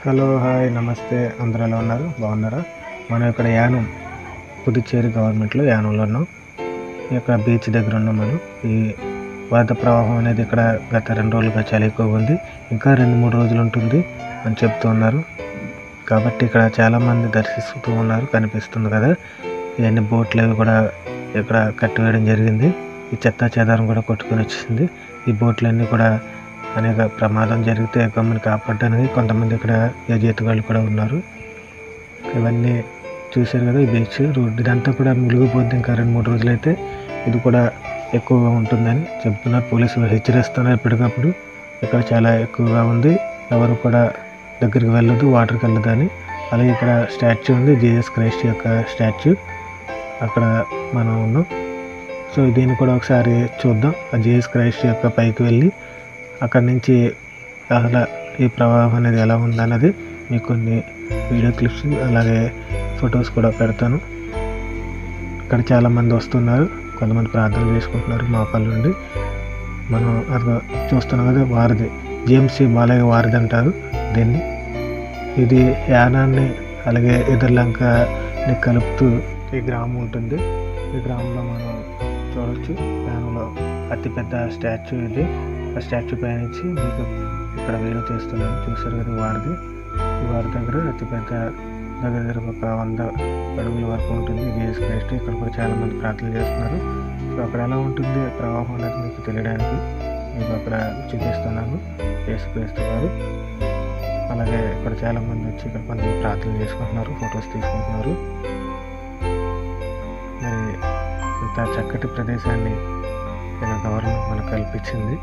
Hello, hi, నమస్తే. అందరూ ఎలా ఉన్నారు? బాగున్నారా? మనం ఇక్కడ యానం, పుదుచ్చేరి గవర్నమెంట్లో యానంలో ఉన్నాం. ఇక్కడ బీచ్ దగ్గర ఉన్నాం. మనం ఈ వరద ప్రవాహం అనేది ఇక్కడ గత 2 రోజులుగా చాలా ఎక్కువగా ఉంది. ఇంకా 2-3 రోజులు ఉంటుంది అని చెప్తూ ఉన్నారు. కాబట్టి ఇక్కడ చాలామంది దర్శిస్తూ ఉన్నారు. కనిపిస్తుంది కదా, ఇవన్నీ బోట్లు అవి కూడా ఇక్కడ కట్టివేయడం జరిగింది. ఈ చెత్త చెదారం కూడా కొట్టుకొని వచ్చింది. ఈ బోట్లన్నీ కూడా అనేక ప్రమాదం జరిగితే గమ్ముని కాపాడడానికి కొంతమంది ఇక్కడ ఈతగాళ్ళు కూడా ఉన్నారు. ఇవన్నీ చూశారు కదా, ఈ బీచ్ రోడ్డు ఇదంతా కూడా మునిగిపోద్ది. ఇంకా 2-3 రోజులైతే ఇది కూడా ఎక్కువగా ఉంటుందని చెప్తున్నారు. పోలీసులు హెచ్చరిస్తున్నారు ఎప్పటికప్పుడు. ఇక్కడ చాలా ఎక్కువగా ఉంది, ఎవరు కూడా దగ్గరికి వెళ్ళదు, వాటర్కి వెళ్ళదు అని. అలాగే ఇక్కడ స్టాచ్యూ ఉంది, జీసస్ క్రైస్ట్ యొక్క స్టాచ్యూ. అక్కడ మనం ఉన్నాం. సో దీన్ని కూడా ఒకసారి చూద్దాం. ఆ జీసస్ క్రైస్ట్ యొక్క పైకి వెళ్ళి అక్కడి నుంచి అసలు ఈ ప్రవాహం అనేది ఎలా ఉందన్నది మీకు కొన్ని వీడియో క్లిప్స్ అలాగే ఫొటోస్ కూడా పెడతాను. ఇక్కడ చాలామంది వస్తున్నారు, కొంతమంది ప్రార్థన చేసుకుంటున్నారు మోకాళ్ళ నుండి. మనం అది చూస్తున్నాం కదా, వారధి, జేమ్సీ బాలయ్య వారధి అంటారు దీన్ని. ఇది యానాన్ని అలాగే ఎదుర్లంకని కలుపుతూ ఈ గ్రామం ఉంటుంది. ఈ గ్రామంలో మనం చూడవచ్చు. యానంలో అతిపెద్ద స్టాచ్యూ ఇది. ఆ స్టాచ్యూ పై నుంచి మీకు ఇక్కడ వీడియో చేస్తున్నాను. చూసారు కదా, వారధి. ఈ వారి దగ్గర అతిపెద్ద దగ్గర ఒక 100 అడుగుల వరకు ఉంటుంది జీసస్ క్రైస్ట్. ఇక్కడ కూడా చాలామంది ప్రార్థన చేస్తున్నారు. సో అక్కడ ఎలా ఉంటుంది ప్రవాహం అనేది మీకు తెలియడానికి మీకు అక్కడ చూపిస్తున్నాను. యేసుక్రీస్తు వారు. అలాగే ఇక్కడ చాలామంది వచ్చి ఇక్కడ కొంతమంది ప్రార్థన చేసుకుంటున్నారు, ఫొటోస్ తీసుకుంటున్నారు. మరి ఇంత చక్కటి ప్రదేశాన్ని గవర్నమెంట్ మనకు కల్పించింది.